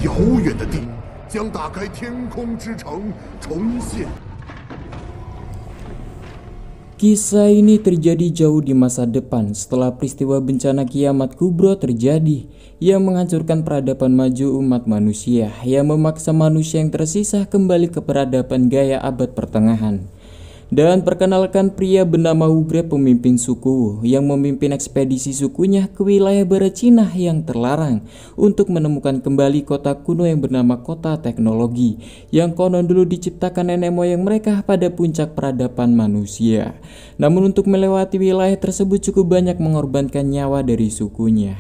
遥远的地将打开天空之城，重现。 Kisah ini terjadi jauh di masa depan setelah peristiwa bencana kiamat kubro terjadi yang menghancurkan peradaban maju umat manusia yang memaksa manusia yang tersisa kembali ke peradaban gaya abad pertengahan. Dan perkenalkan pria bernama Ugre, pemimpin suku Wu yang memimpin ekspedisi sukunya ke wilayah barat Cina yang terlarang untuk menemukan kembali kota kuno yang bernama kota teknologi yang konon dulu diciptakan nenek moyang mereka pada puncak peradaban manusia. Namun untuk melewati wilayah tersebut cukup banyak mengorbankan nyawa dari sukunya.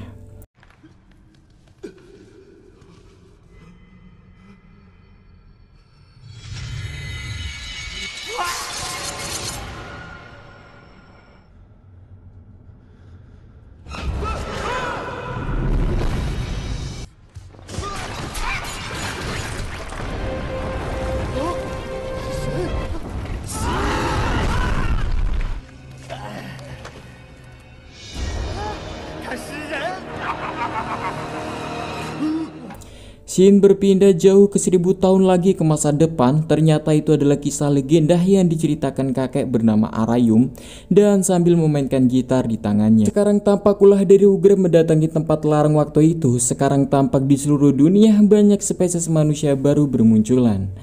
Scene berpindah jauh ke 1000 tahun lagi ke masa depan. Ternyata itu adalah kisah legenda yang diceritakan kakek bernama Arayum dan sambil memainkan gitar di tangannya. Sekarang tampak ulah dari Ugre mendatangi tempat larang waktu itu. Sekarang tampak di seluruh dunia banyak spesies manusia baru bermunculan.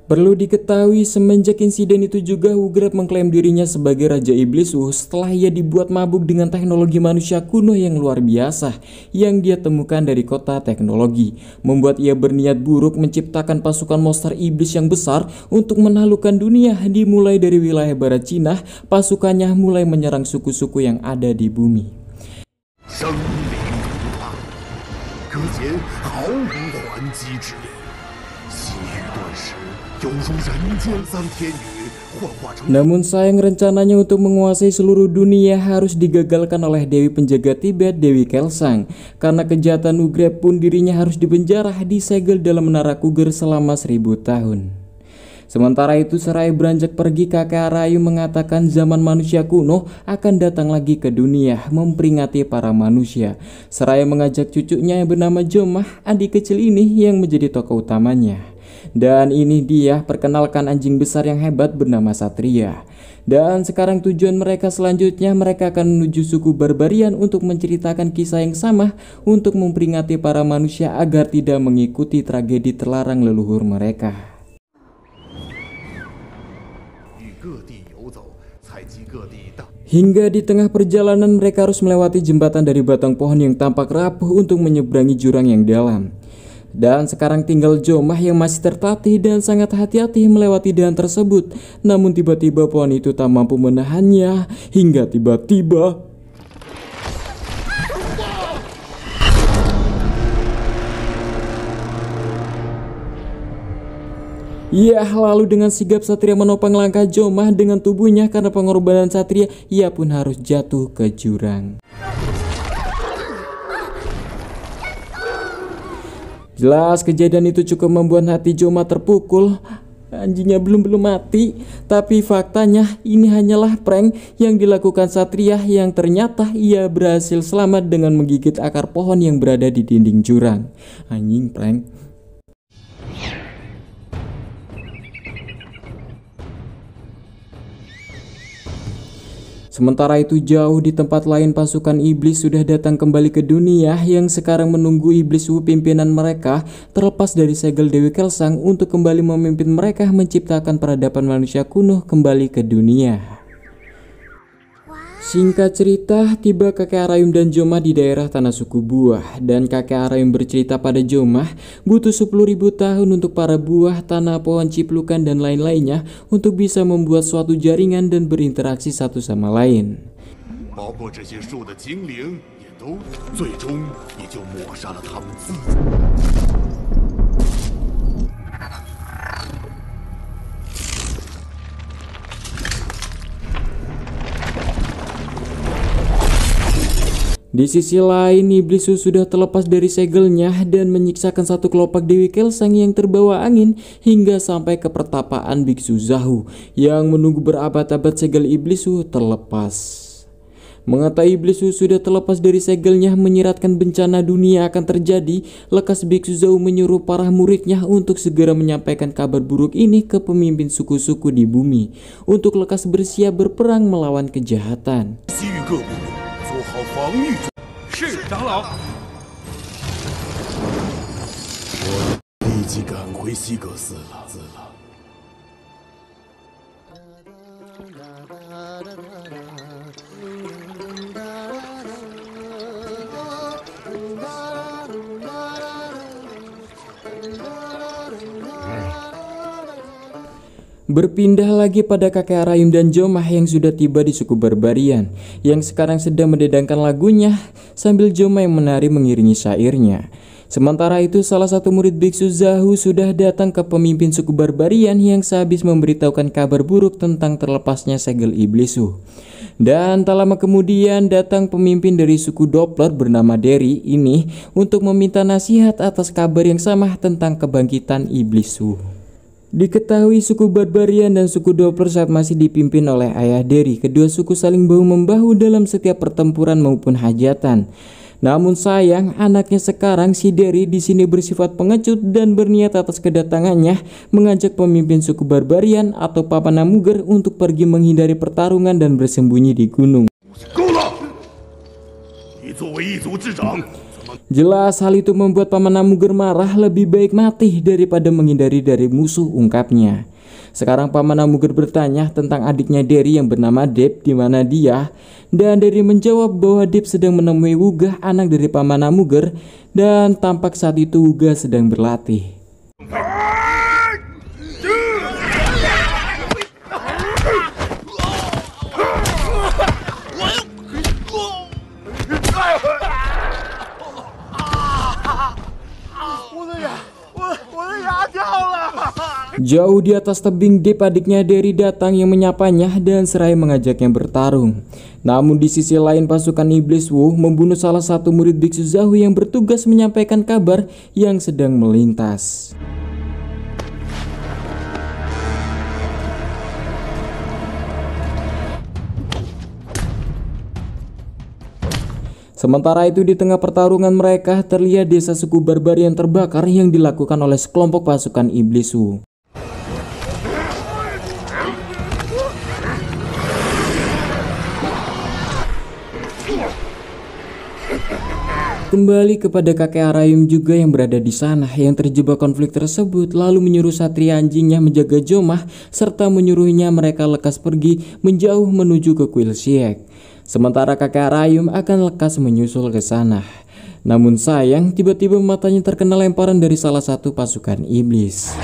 Perlu diketahui semenjak insiden itu juga Ugre mengklaim dirinya sebagai Raja Iblis setelah ia dibuat mabuk dengan teknologi manusia kuno yang luar biasa yang dia temukan dari kota teknologi, membuat ia berniat buruk menciptakan pasukan monster iblis yang besar untuk menaklukkan dunia. Dimulai dari wilayah barat Cina, pasukannya mulai menyerang suku-suku yang ada di bumi. Namun sayang rencananya untuk menguasai seluruh dunia harus digagalkan oleh Dewi Penjaga Tibet, Dewi Kelsang. Karena kejahatan Ugre pun dirinya harus dipenjara, disegel dalam menara Kuger selama 1000 tahun. Sementara itu seraya beranjak pergi, kakek Arayum mengatakan zaman manusia kuno akan datang lagi ke dunia memperingati para manusia. Seraya mengajak cucunya yang bernama Jomah, adik kecil ini yang menjadi tokoh utamanya. Dan ini dia, perkenalkan anjing besar yang hebat bernama Satria. Dan sekarang tujuan mereka selanjutnya, mereka akan menuju suku Barbarian untuk menceritakan kisah yang sama untuk memperingati para manusia agar tidak mengikuti tragedi terlarang leluhur mereka. Hingga di tengah perjalanan mereka harus melewati jembatan dari batang pohon yang tampak rapuh untuk menyeberangi jurang yang dalam. Dan sekarang tinggal Jomah yang masih tertatih dan sangat hati-hati melewati jalan tersebut. Namun tiba-tiba pohon itu tak mampu menahannya hingga tiba-tiba lalu dengan sigap Satria menopang langkah Jomah dengan tubuhnya. Karena pengorbanan Satria, ia pun harus jatuh ke jurang. Jelas kejadian itu cukup membuat hati Jomah terpukul. Anjingnya belum mati, tapi faktanya ini hanyalah prank yang dilakukan Satria yang ternyata ia berhasil selamat dengan menggigit akar pohon yang berada di dinding jurang. Anjing prank. Sementara itu jauh di tempat lain, pasukan iblis sudah datang kembali ke dunia yang sekarang menunggu iblis pimpinan mereka terlepas dari segel Dewi Kelsang untuk kembali memimpin mereka menciptakan peradaban manusia kuno kembali ke dunia. Singkat cerita, tiba kakek Arayum dan Jomah di daerah tanah suku buah. Dan kakek Arayum bercerita pada Jomah butuh 10.000 tahun untuk para buah, tanah, pohon, ciplukan dan lain-lainnya untuk bisa membuat suatu jaringan dan berinteraksi satu sama lain. Di sisi lain, iblis sudah terlepas dari segelnya dan menyiksakan satu kelopak Dewi Kelsang yang terbawa angin hingga sampai ke pertapaan Biksu Zahu yang menunggu berabad-abad segel iblis terlepas. Mengetahui iblis sudah terlepas dari segelnya menyiratkan bencana dunia akan terjadi, lekas Biksu Zahu menyuruh para muridnya untuk segera menyampaikan kabar buruk ini ke pemimpin suku-suku di bumi untuk lekas bersiap berperang melawan kejahatan. 'Berpindah lagi pada kakek Arayum dan Jomah yang sudah tiba di suku Barbarian, yang sekarang sedang mendedangkan lagunya sambil Jomah yang menari mengiringi syairnya. Sementara itu, salah satu murid Biksu Zahu sudah datang ke pemimpin suku Barbarian yang sehabis memberitahukan kabar buruk tentang terlepasnya segel iblis. Dan tak lama kemudian datang pemimpin dari suku Doppler bernama Derry ini untuk meminta nasihat atas kabar yang sama tentang kebangkitan iblis. Diketahui suku Barbarian dan suku Doppler saat masih dipimpin oleh ayah Derry, kedua suku saling bahu-membahu dalam setiap pertempuran maupun hajatan. Namun sayang, anaknya sekarang si Derry di sini bersifat pengecut dan berniat atas kedatangannya mengajak pemimpin suku Barbarian atau Papa Namuger untuk pergi menghindari pertarungan dan bersembunyi di gunung. Jelas hal itu membuat Paman Namuger marah, lebih baik mati daripada menghindari dari musuh, ungkapnya. Sekarang Paman Namuger bertanya tentang adiknya Derry yang bernama Deb di mana dia, dan Derry menjawab bahwa Deb sedang menemui Wugah, anak dari Paman Namuger, dan tampak saat itu Wugah sedang berlatih. Jauh di atas tebing, Deb adiknya Derry datang yang menyapanya dan seraya mengajaknya bertarung. Namun di sisi lain, pasukan iblis membunuh salah satu murid Biksu Zahu yang bertugas menyampaikan kabar yang sedang melintas. Sementara itu, di tengah pertarungan mereka terlihat desa suku Barbarian terbakar yang dilakukan oleh sekelompok pasukan iblis. Kembali kepada kakek Arayum juga yang berada di sana yang terjebak konflik tersebut, lalu menyuruh satria anjingnya menjaga Jomah serta menyuruhnya mereka lekas pergi menjauh menuju ke kuil Siek. Sementara kakek Arayum akan lekas menyusul ke sana. Namun sayang, tiba-tiba matanya terkena lemparan dari salah satu pasukan iblis.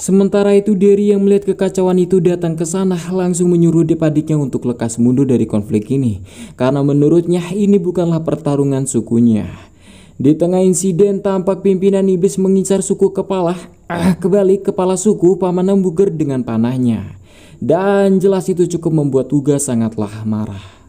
Sementara itu, Derry yang melihat kekacauan itu datang ke sana langsung menyuruh adiknya untuk lekas mundur dari konflik ini karena menurutnya ini bukanlah pertarungan sukunya. Di tengah insiden, tampak pimpinan iblis mengincar suku kepala suku Paman Namuger dengan panahnya. Dan jelas itu cukup membuat Wugah sangatlah marah.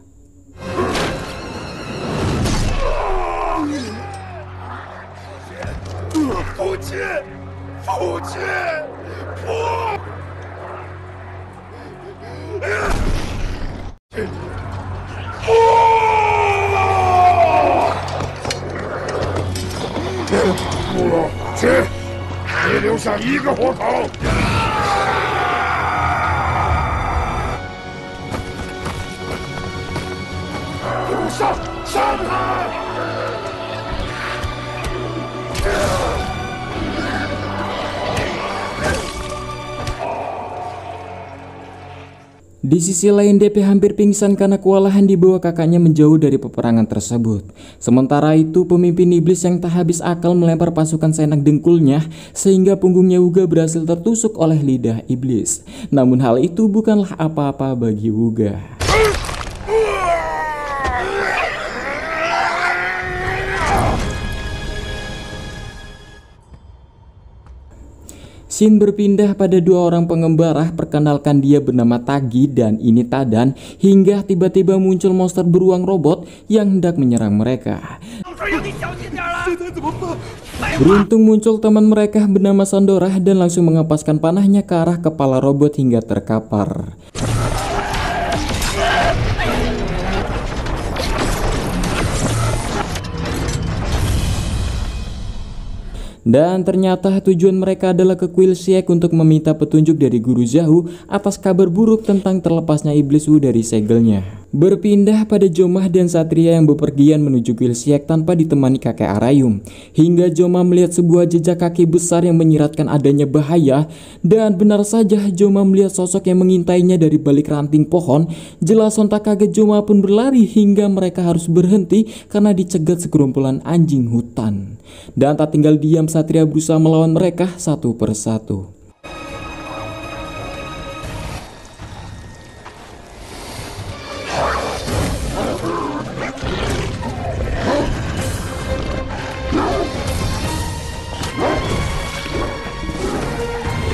Di sisi lain, DP hampir pingsan karena kewalahan dibawa kakaknya menjauh dari peperangan tersebut. Sementara itu, pemimpin iblis yang tak habis akal melempar pasukan seenak dengkulnya sehingga punggungnya Wuga berhasil tertusuk oleh lidah iblis. Namun hal itu bukanlah apa-apa bagi Wuga. Shin berpindah pada dua orang pengembara, perkenalkan dia bernama Tagi dan ini Tadan, hingga tiba-tiba muncul monster beruang robot yang hendak menyerang mereka. Beruntung muncul teman mereka bernama Sandora dan langsung mengepaskan panahnya ke arah kepala robot hingga terkapar. Dan ternyata tujuan mereka adalah ke Kuil Siek untuk meminta petunjuk dari Guru Zhao atas kabar buruk tentang terlepasnya iblis Wu dari segelnya. Berpindah pada Jomah dan Satria yang bepergian menuju Kuil Siek tanpa ditemani kakek Arayum. Hingga Jomah melihat sebuah jejak kaki besar yang menyiratkan adanya bahaya. Dan benar saja Jomah melihat sosok yang mengintainya dari balik ranting pohon. Jelas sontak kaget Jomah pun berlari hingga mereka harus berhenti karena dicegat segerombolan anjing hutan. Dan tak tinggal diam, Satria berusaha melawan mereka satu persatu.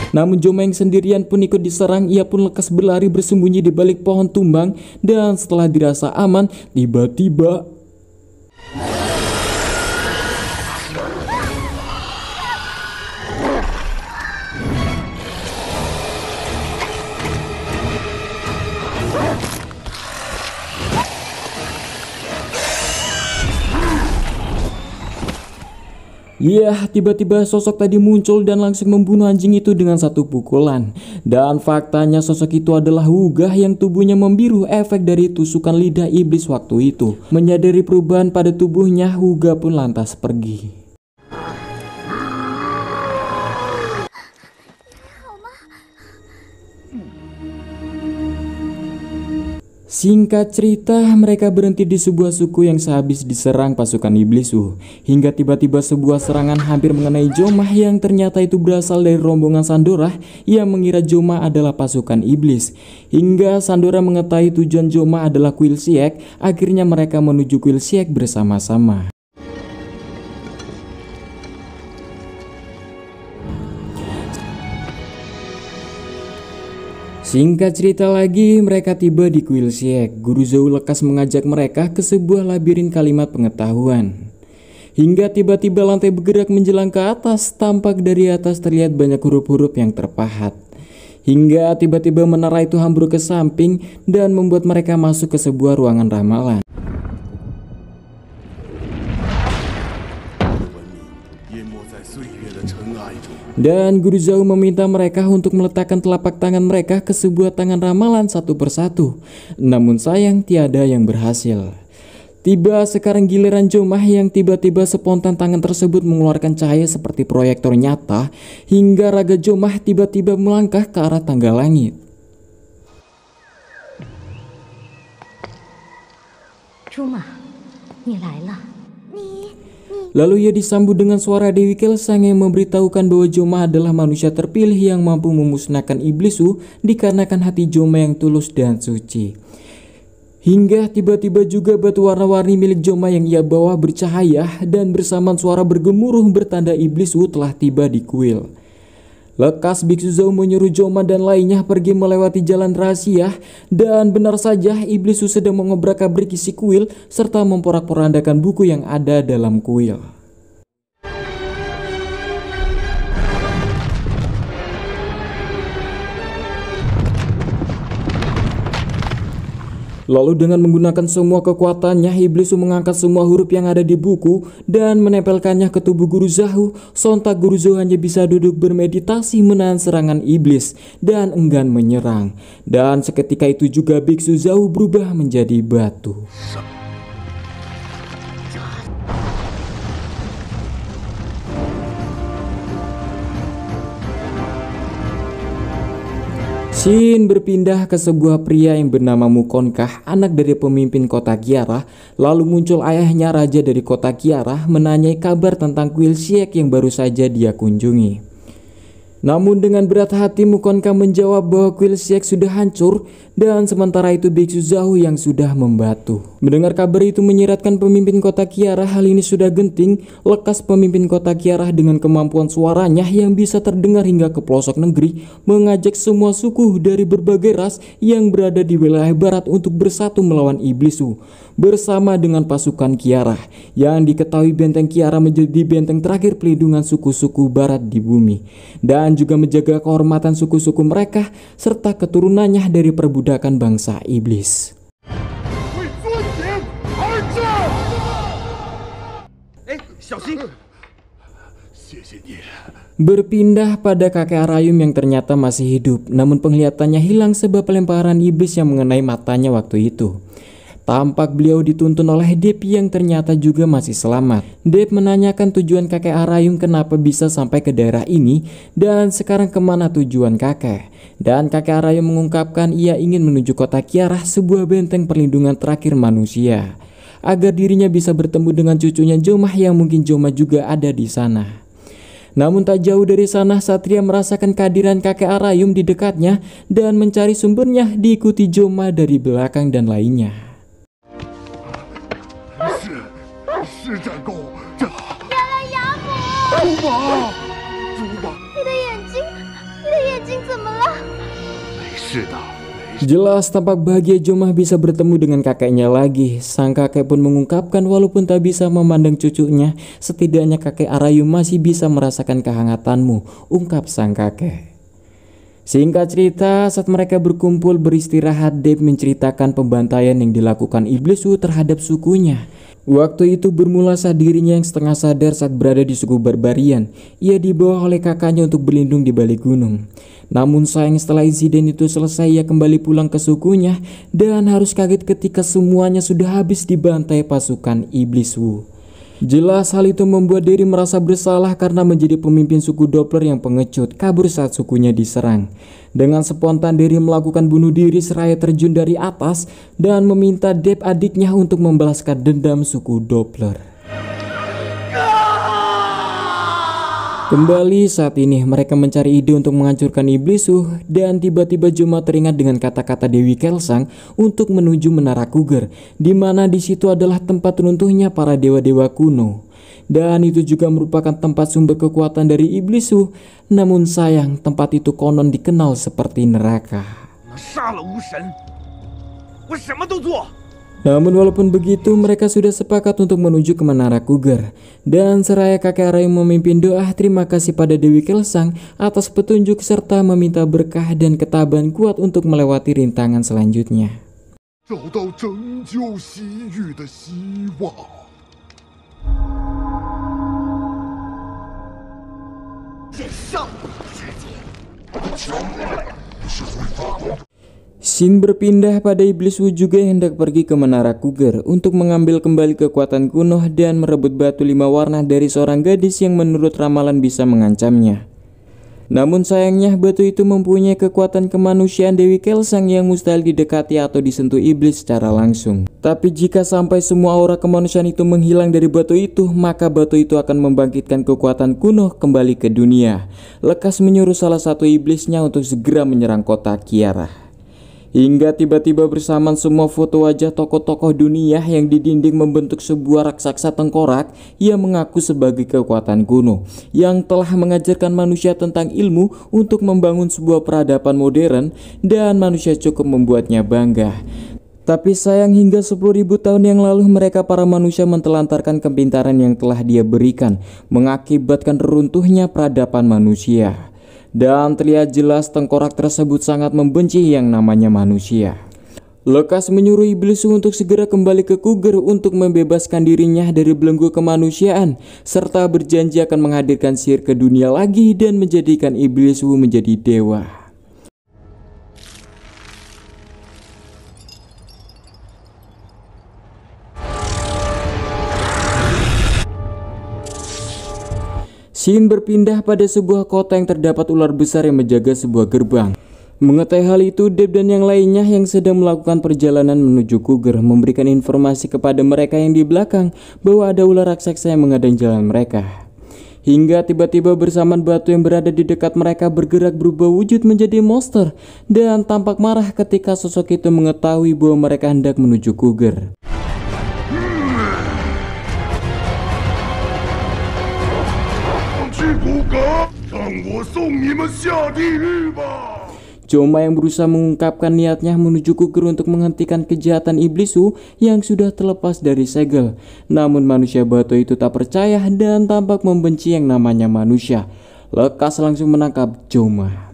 Namun Joma yang sendirian pun ikut diserang. Ia pun lekas berlari bersembunyi di balik pohon tumbang. Dan setelah dirasa aman, tiba-tiba tiba-tiba sosok tadi muncul dan langsung membunuh anjing itu dengan satu pukulan. Dan faktanya sosok itu adalah Wuga yang tubuhnya membiru efek dari tusukan lidah iblis waktu itu. Menyadari perubahan pada tubuhnya, Wuga pun lantas pergi. Singkat cerita, mereka berhenti di sebuah suku yang sehabis diserang pasukan iblis Wu. Hingga tiba-tiba sebuah serangan hampir mengenai Jomah yang ternyata itu berasal dari rombongan Sandora yang mengira Jomah adalah pasukan iblis. Hingga Sandora mengetahui tujuan Jomah adalah Kuil Siek, akhirnya mereka menuju Kuil Siek bersama-sama. Singkat cerita lagi, mereka tiba di Kuil Siek. Guru Zhao lekas mengajak mereka ke sebuah labirin kalimat pengetahuan. Hingga tiba-tiba lantai bergerak menjelang ke atas, tampak dari atas terlihat banyak huruf-huruf yang terpahat. Hingga tiba-tiba menara itu ambruk ke samping dan membuat mereka masuk ke sebuah ruangan ramalan. Dan Guru Zhao meminta mereka untuk meletakkan telapak tangan mereka ke sebuah tangan ramalan satu persatu. Namun sayang tiada yang berhasil. Tiba sekarang giliran Jomah yang tiba-tiba spontan tangan tersebut mengeluarkan cahaya seperti proyektor nyata. Hingga raga Jomah tiba-tiba melangkah ke arah tangga langit. Jomah, ni lailah. Lalu ia disambut dengan suara Dewi Kelsang yang memberitahukan bahwa Jomah adalah manusia terpilih yang mampu memusnahkan iblis Wu dikarenakan hati Jomah yang tulus dan suci. Hingga tiba-tiba juga batu warna-warni milik Jomah yang ia bawa bercahaya dan bersamaan suara bergemuruh bertanda iblis Wu telah tiba di kuil. Lekas Biksu Zhao menyuruh Jomah dan lainnya pergi melewati jalan rahasia. Dan benar saja iblis Wu sedang mengobrak-abrik isi kuil serta memporak-porandakan buku yang ada dalam kuil. Lalu dengan menggunakan semua kekuatannya, iblis Wu mengangkat semua huruf yang ada di buku dan menempelkannya ke tubuh Guru Zhao. Sontak Guru Zhao hanya bisa duduk bermeditasi menahan serangan iblis dan enggan menyerang. Dan seketika itu juga Biksu Zhao berubah menjadi batu. Shin berpindah ke sebuah pria yang bernama Mukonkah, anak dari pemimpin kota Kiarah. Lalu muncul ayahnya, raja dari kota Kiarah, menanyai kabar tentang kuil Siek yang baru saja dia kunjungi. Namun dengan berat hati Mukonkah menjawab bahwa kuil Siek sudah hancur dan sementara itu Biksu Zahu yang sudah membatu. Mendengar kabar itu menyiratkan pemimpin kota Kiarah. Hal ini sudah genting. Lekas pemimpin kota Kiarah dengan kemampuan suaranya yang bisa terdengar hingga ke pelosok negeri mengajak semua suku dari berbagai ras yang berada di wilayah barat untuk bersatu melawan Iblisu bersama dengan pasukan Kiarah, yang diketahui benteng Kiarah menjadi benteng terakhir pelindungan suku-suku barat di bumi, dan juga menjaga kehormatan suku-suku mereka serta keturunannya dari perbudakan bangsa iblis. Berpindah pada kakek Arayum yang ternyata masih hidup, namun penglihatannya hilang sebab lemparan iblis yang mengenai matanya waktu itu. Tampak beliau dituntun oleh Dep yang ternyata juga masih selamat. Dep menanyakan tujuan kakek Arayum kenapa bisa sampai ke daerah ini dan sekarang kemana tujuan kakek. Dan kakek Arayum mengungkapkan ia ingin menuju kota Kiarah, sebuah benteng perlindungan terakhir manusia, agar dirinya bisa bertemu dengan cucunya Jomah yang mungkin Jomah juga ada di sana. Namun tak jauh dari sana Satria merasakan kehadiran kakek Arayum di dekatnya dan mencari sumbernya, diikuti Jomah dari belakang dan lainnya. 是战功，这原来养母，猪马，猪马，你的眼睛怎么了？没事的。 Jelas tampak bahagia Jomah bisa bertemu dengan kakeknya lagi. Sang kakek pun mengungkapkan walaupun tak bisa memandang cucunya, setidaknya kakek Arayum masih bisa merasakan kehangatanmu, ungkap sang kakek. Singkat cerita, saat mereka berkumpul beristirahat, Dep menceritakan pembantaian yang dilakukan Iblisu terhadap sukunya. Waktu itu bermula saat dirinya yang setengah sadar saat berada di suku Barbarian. Ia dibawa oleh kakaknya untuk berlindung di balik gunung. Namun sayang setelah insiden itu selesai, ia kembali pulang ke sukunya dan harus kaget ketika semuanya sudah habis dibantai pasukan Iblis Wu. Jelas hal itu membuat Derry merasa bersalah karena menjadi pemimpin suku Doppler yang pengecut, kabur saat sukunya diserang. Dengan spontan Derry melakukan bunuh diri seraya terjun dari atas dan meminta Dep adiknya untuk membalaskan dendam suku Doppler. Kembali saat ini mereka mencari ide untuk menghancurkan Iblisu dan tiba-tiba Jomah teringat dengan kata-kata Dewi Kelsang untuk menuju Menara Cougar, di mana di situ adalah tempat runtuhnya para dewa-dewa kuno. Dan itu juga merupakan tempat sumber kekuatan dari Iblisu. Namun sayang tempat itu konon dikenal seperti neraka. Namun walaupun begitu mereka sudah sepakat untuk menuju ke Menara Cougar. Dan seraya kakek Arayum memimpin doa terima kasih pada Dewi Kelsang atas petunjuk serta meminta berkah dan ketabahan kuat untuk melewati rintangan selanjutnya. 找到拯救西域的希望。 Shin berpindah pada Iblis Wu juga yang hendak pergi ke Menara Cougar untuk mengambil kembali kekuatan kuno dan merebut batu 5 warna dari seorang gadis yang menurut ramalan bisa mengancamnya. Namun sayangnya batu itu mempunyai kekuatan kemanusiaan Dewi Kelsang yang mustahil didekati atau disentuh iblis secara langsung. Tapi jika sampai semua aura kemanusiaan itu menghilang dari batu itu, maka batu itu akan membangkitkan kekuatan kuno kembali ke dunia. Lekas menyuruh salah satu iblisnya untuk segera menyerang kota Kiarah. Hingga tiba-tiba bersamaan semua foto wajah tokoh-tokoh dunia yang di dinding membentuk sebuah raksasa tengkorak yang mengaku sebagai kekuatan kuno yang telah mengajarkan manusia tentang ilmu untuk membangun sebuah peradaban modern, dan manusia cukup membuatnya bangga. Tapi sayang hingga 10.000 tahun yang lalu mereka para manusia mentelantarkan kepintaran yang telah dia berikan, mengakibatkan runtuhnya peradaban manusia. Dan terlihat jelas tengkorak tersebut sangat membenci yang namanya manusia. Lekas menyuruh Iblis untuk segera kembali ke Cougar untuk membebaskan dirinya dari belenggu kemanusiaan, serta berjanji akan menghadirkan sihir ke dunia lagi dan menjadikan Iblis menjadi dewa. Shin berpindah pada sebuah kota yang terdapat ular besar yang menjaga sebuah gerbang. Mengetahui hal itu, Deb dan yang lainnya yang sedang melakukan perjalanan menuju Cougar memberikan informasi kepada mereka yang di belakang bahwa ada ular raksasa yang menghadang jalan mereka. Hingga tiba-tiba bersamaan batu yang berada di dekat mereka bergerak berubah wujud menjadi monster dan tampak marah ketika sosok itu mengetahui bahwa mereka hendak menuju Cougar. Joma yang berusaha mengungkapkan niatnya menuju Cougar untuk menghentikan kejahatan iblis Wu yang sudah terlepas dari segel. Namun manusia batu itu tak percaya dan tampak membenci yang namanya manusia. Lekas langsung menangkap Joma.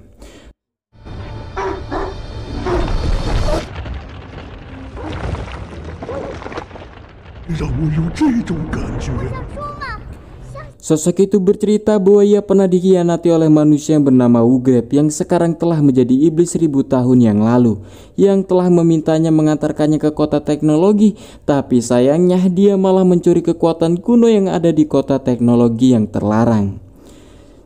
Sosok itu bercerita bahwa ia pernah dikhianati oleh manusia yang bernama Ugreb yang sekarang telah menjadi iblis 1000 tahun yang lalu, yang telah memintanya mengantarkannya ke kota teknologi, tapi sayangnya dia malah mencuri kekuatan kuno yang ada di kota teknologi yang terlarang.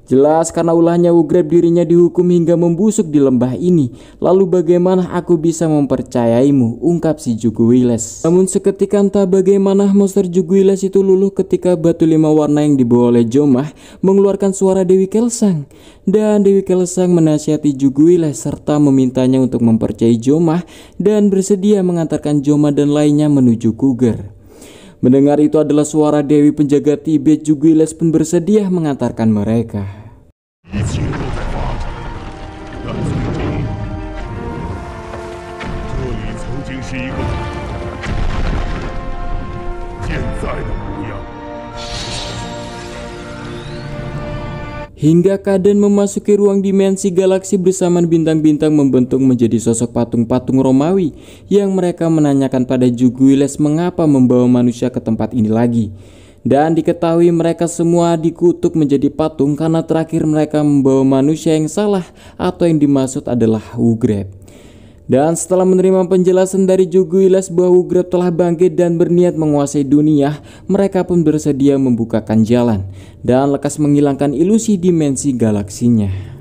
Jelas karena ulahnya Ugreb dirinya dihukum hingga membusuk di lembah ini. Lalu bagaimana aku bisa mempercayaimu, ungkap si Juguiles. Namun seketika entah bagaimana monster Juguiles itu luluh ketika batu 5 warna yang dibawa oleh Joma mengeluarkan suara Dewi Kelsang. Dan Dewi Kelsang menasihati Juguiles serta memintanya untuk mempercayai Joma dan bersedia mengantarkan Joma dan lainnya menuju Cougar. Mendengar itu adalah suara Dewi penjaga Tibet, Juguiles pun bersedia mengantarkan mereka. Hingga Kaden memasuki ruang dimensi galaksi bersama bintang-bintang membentuk menjadi sosok patung-patung Romawi yang mereka menanyakan pada Juguiles mengapa membawa manusia ke tempat ini lagi. Dan diketahui mereka semua dikutuk menjadi patung karena terakhir mereka membawa manusia yang salah atau yang dimaksud adalah Ugreb. Dan setelah menerima penjelasan dari Juguiles bahwa Ugreb telah bangkit dan berniat menguasai dunia, mereka pun bersedia membukakan jalan dan lekas menghilangkan ilusi dimensi galaksinya.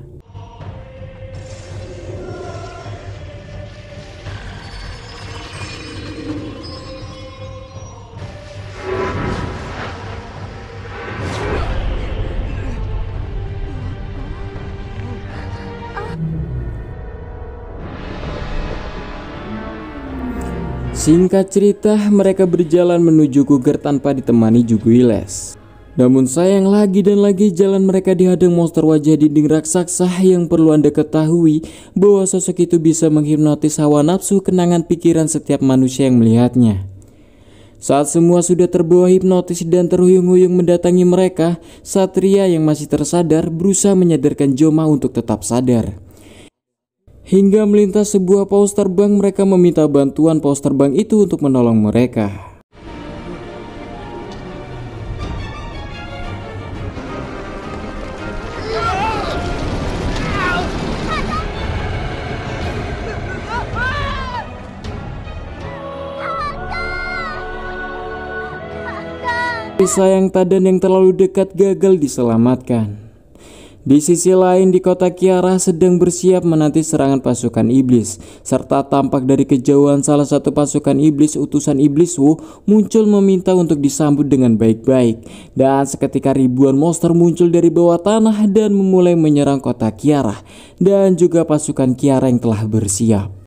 Singkat cerita, mereka berjalan menuju Cougar tanpa ditemani Juguiles. Namun sayang lagi dan lagi jalan mereka dihadang monster wajah dinding raksasa yang perlu Anda ketahui bahwa sosok itu bisa menghipnotis hawa nafsu kenangan pikiran setiap manusia yang melihatnya. Saat semua sudah terbawa hipnotis dan terhuyung-huyung mendatangi mereka, Satria yang masih tersadar berusaha menyadarkan Joma untuk tetap sadar. Hingga melintas sebuah paus terbang, mereka meminta bantuan paus terbang itu untuk menolong mereka. Tapi sayang Tadan yang terlalu dekat gagal diselamatkan. Di sisi lain di kota Kiara sedang bersiap menanti serangan pasukan iblis, serta tampak dari kejauhan salah satu pasukan iblis utusan iblis Wu muncul meminta untuk disambut dengan baik-baik. Dan seketika ribuan monster muncul dari bawah tanah dan memulai menyerang kota Kiara dan juga pasukan Kiara yang telah bersiap.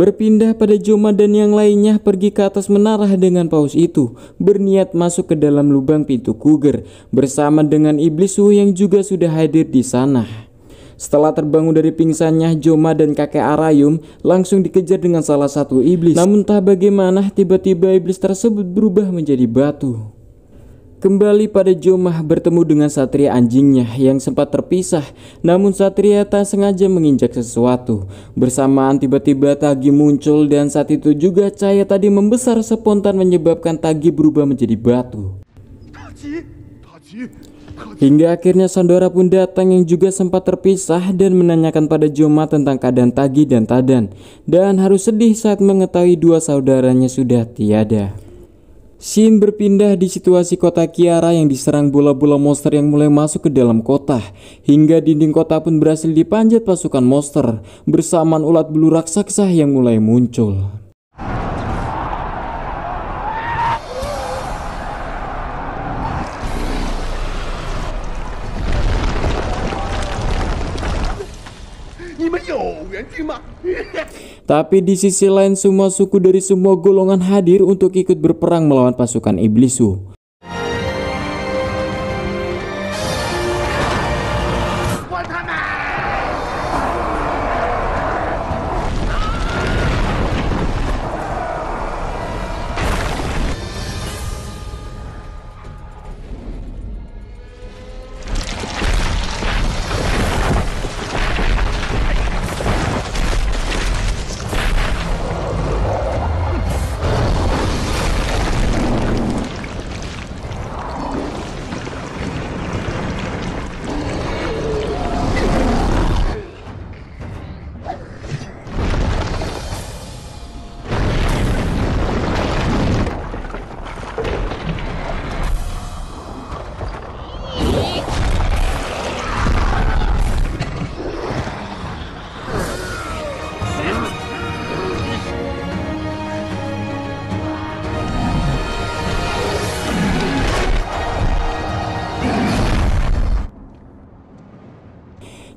Berpindah pada Joma dan yang lainnya pergi ke atas menara dengan paus itu, berniat masuk ke dalam lubang pintu Cougar bersama dengan Iblis Wu yang juga sudah hadir di sana. Setelah terbangun dari pingsannya, Joma dan kakek Arayum langsung dikejar dengan salah satu iblis. Namun entah bagaimana tiba-tiba iblis tersebut berubah menjadi batu. Kembali pada Joma bertemu dengan satria anjingnya yang sempat terpisah, namun satria tak sengaja menginjak sesuatu. Bersamaan tiba-tiba Tagi muncul dan saat itu juga cahaya tadi membesar spontan menyebabkan Tagi berubah menjadi batu. Hingga akhirnya Sandora pun datang yang juga sempat terpisah dan menanyakan pada Joma tentang keadaan Tagi dan Tadan, dan harus sedih saat mengetahui dua saudaranya sudah tiada. Scene berpindah di situasi kota Kiara yang diserang bola-bola monster yang mulai masuk ke dalam kota, hingga dinding kota pun berhasil dipanjat pasukan monster bersamaan ulat bulu raksasa yang mulai muncul. Tapi di sisi lain semua suku dari semua golongan hadir untuk ikut berperang melawan pasukan Iblis Wu.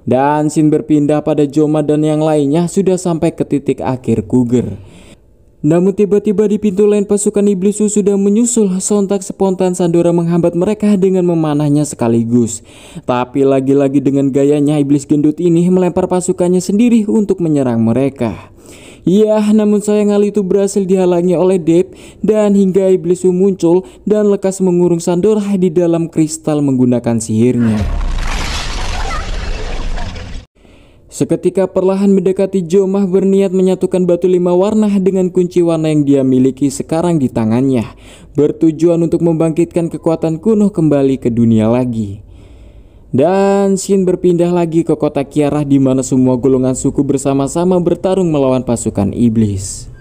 Dan scene berpindah pada Joma dan yang lainnya sudah sampai ke titik akhir Cougar. Namun tiba-tiba di pintu lain pasukan Iblis Wu sudah menyusul, sontak spontan Sandora menghambat mereka dengan memanahnya sekaligus. Tapi lagi-lagi dengan gayanya iblis gendut ini melempar pasukannya sendiri untuk menyerang mereka. Ya, namun sayang hal itu berhasil dihalangi oleh Dep dan hingga Iblis Wu muncul dan lekas mengurung Sandora di dalam kristal menggunakan sihirnya. Seketika perlahan mendekati Joma berniat menyatukan batu 5 warna dengan kunci warna yang dia miliki sekarang di tangannya, bertujuan untuk membangkitkan kekuatan kuno kembali ke dunia lagi. Dan scene berpindah lagi ke kota Kiara di mana semua golongan suku bersama-sama bertarung melawan pasukan iblis.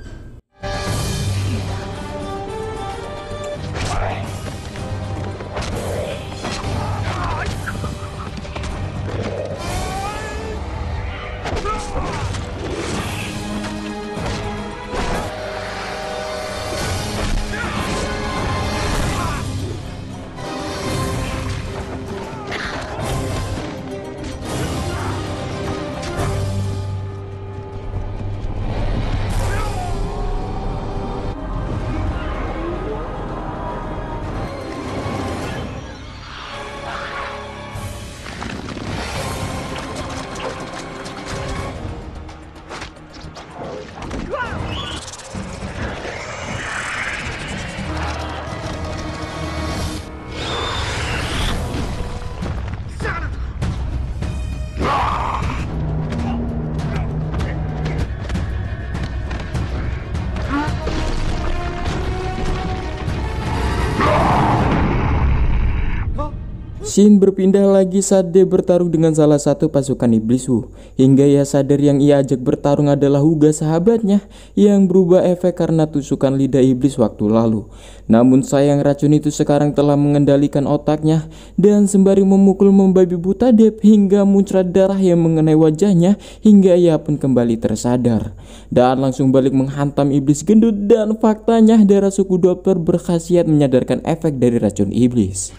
Shin berpindah lagi saat dia bertarung dengan salah satu pasukan Iblis Wu, hingga ia sadar yang ia ajak bertarung adalah Huga sahabatnya yang berubah efek karena tusukan lidah iblis waktu lalu. Namun sayang racun itu sekarang telah mengendalikan otaknya dan sembari memukul membabi buta Dep hingga muncrat darah yang mengenai wajahnya hingga ia pun kembali tersadar dan langsung balik menghantam iblis gendut. Dan faktanya darah suku dokter berkhasiat menyadarkan efek dari racun iblis.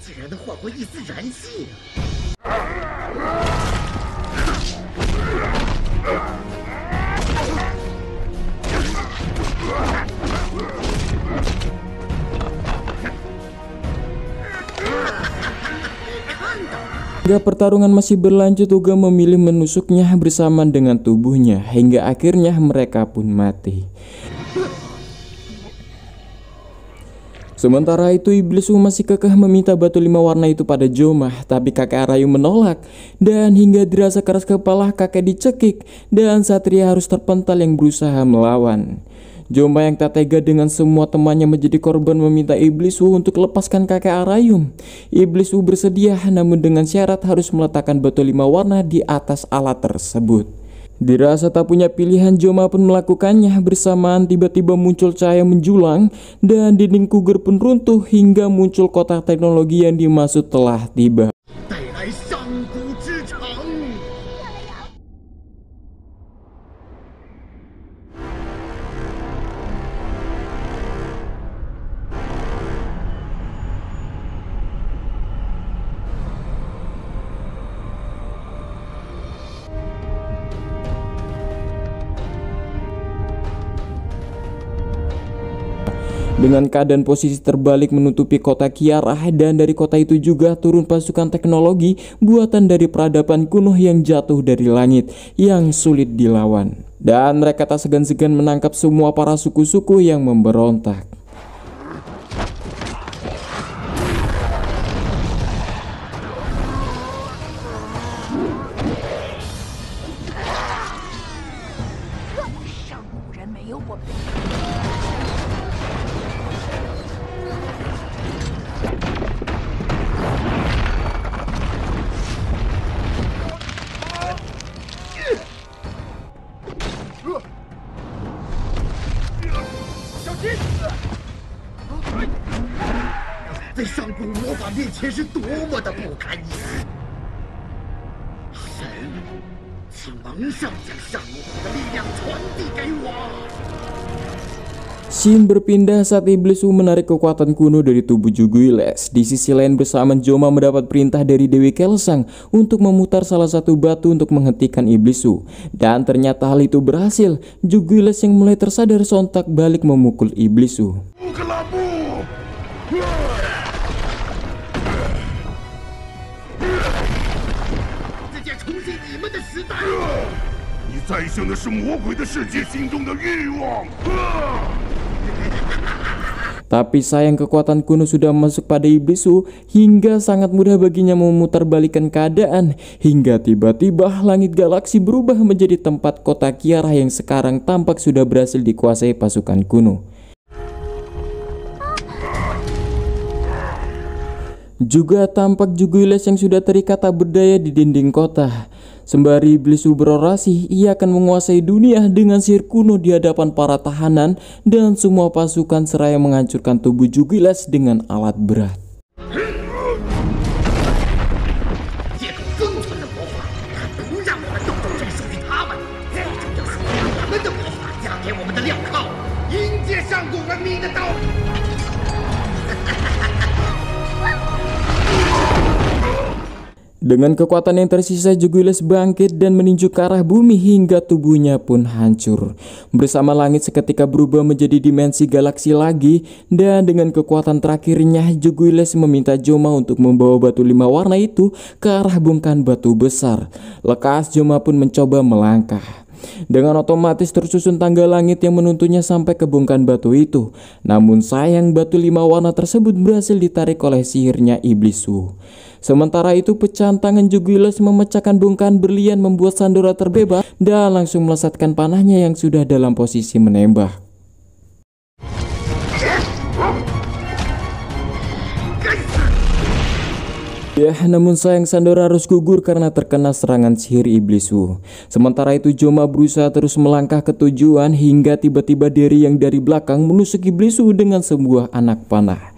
Hingga pertarungan masih berlanjut, Uga memilih menusuknya bersamaan dengan tubuhnya hingga akhirnya mereka pun mati. Sementara itu Iblis masih kekeh meminta batu 5 warna itu pada Joma, tapi kakek Arayu menolak dan hingga dirasa keras kepala kakek dicekik dan Satria harus terpental yang berusaha melawan. Joma yang tak tega dengan semua temannya menjadi korban meminta Iblis untuk lepaskan kakek Arayum. Iblis bersedia namun dengan syarat harus meletakkan batu 5 warna di atas alat tersebut. Dirasa tak punya pilihan, Joma pun melakukannya. Bersamaan tiba-tiba muncul cahaya menjulang dan dinding kuger pun runtuh hingga muncul kotak teknologi yang dimaksud telah tiba. Dengan keadaan posisi terbalik menutupi kota Kiarah, dan dari kota itu juga turun pasukan teknologi buatan dari peradaban kuno yang jatuh dari langit yang sulit dilawan. Dan mereka tak segan-segan menangkap semua para suku-suku yang memberontak. Scene berpindah saat Iblis menarik kekuatan kuno dari tubuh Juguiles. Di sisi lain bersamaan Joma mendapat perintah dari Dewi Kelsang untuk memutar salah satu batu untuk menghentikan Iblis. Dan ternyata hal itu berhasil. Juguiles yang mulai tersadar sontak balik memukul Iblis. Tapi sayang kekuatan kuno sudah masuk pada Iblis hingga sangat mudah baginya memutarbalikkan keadaan. Hingga tiba-tiba langit galaksi berubah menjadi tempat kota Kiarah yang sekarang tampak sudah berhasil dikuasai pasukan kuno. Juga tampak Juguiles yang sudah terikat tak berdaya di dinding kota. Sembari Iblis berorasi, ia akan menguasai dunia dengan sihir kuno di hadapan para tahanan dan semua pasukan seraya menghancurkan tubuh Juguiles dengan alat berat. Dengan kekuatan yang tersisa, Juguiles bangkit dan meninju ke arah bumi hingga tubuhnya pun hancur. Bersama langit seketika berubah menjadi dimensi galaksi lagi, dan dengan kekuatan terakhirnya Juguiles meminta Joma untuk membawa batu 5 warna itu ke arah bongkahan batu besar. Lekas Joma pun mencoba melangkah. Dengan otomatis tersusun tangga langit yang menuntunnya sampai ke bongkahan batu itu. Namun sayang batu 5 warna tersebut berhasil ditarik oleh sihirnya Iblis. Sementara itu pecahan tangan Juguiles memecahkan bongkahan berlian membuat Sandora terbebas dan langsung melesatkan panahnya yang sudah dalam posisi menembak. Ya, namun sayang Sandora harus gugur karena terkena serangan sihir Iblis. Sementara itu Joma berusaha terus melangkah ke tujuan hingga tiba-tiba Derry yang dari belakang menusuk Iblis dengan sebuah anak panah.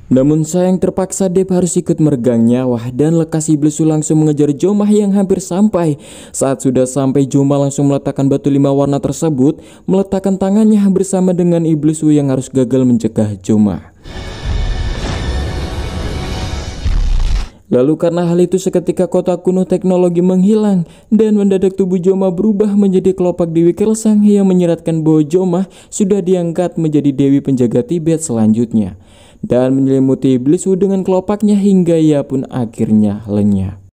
Namun sayang terpaksa Deb harus ikut meregang nyawa dan lekas Iblis langsung mengejar Joma yang hampir sampai. Saat sudah sampai Joma langsung meletakkan batu 5 warna tersebut, meletakkan tangannya bersama dengan Iblis yang harus gagal mencegah Joma. Lalu karena hal itu seketika kota kuno teknologi menghilang dan mendadak tubuh Joma berubah menjadi kelopak Dewi Kelsang yang menyiratkan bahwa Joma sudah diangkat menjadi Dewi penjaga Tibet selanjutnya. dan menyelimuti Blisu dengan kelopaknya hingga ia pun akhirnya lenyap.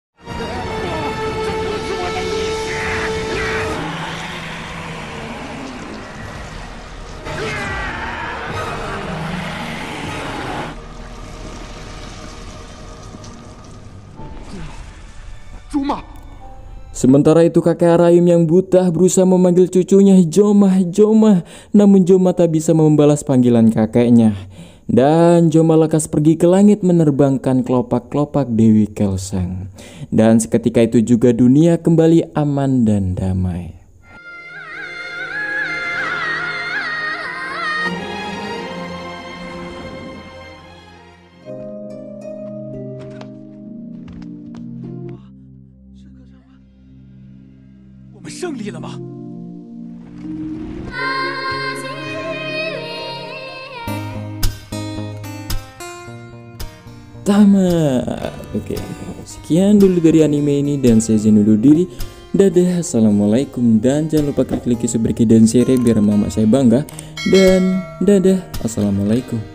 Sementara itu kakek Arayum yang buta berusaha memanggil cucunya Jomah, Jomah, namun Jomah tak bisa membalas panggilan kakeknya. Dan Jomah lekas pergi ke langit menerbangkan kelopak-kelopak Dewi Kelsang. Dan seketika itu juga dunia kembali aman dan damai. Tamat. Oke, sekian dulu dari anime ini dan saya Zen undur diri. Dadah, assalamualaikum, dan jangan lupa klik like, subscribe dan share biar mama saya bangga. Dan dadah, assalamualaikum.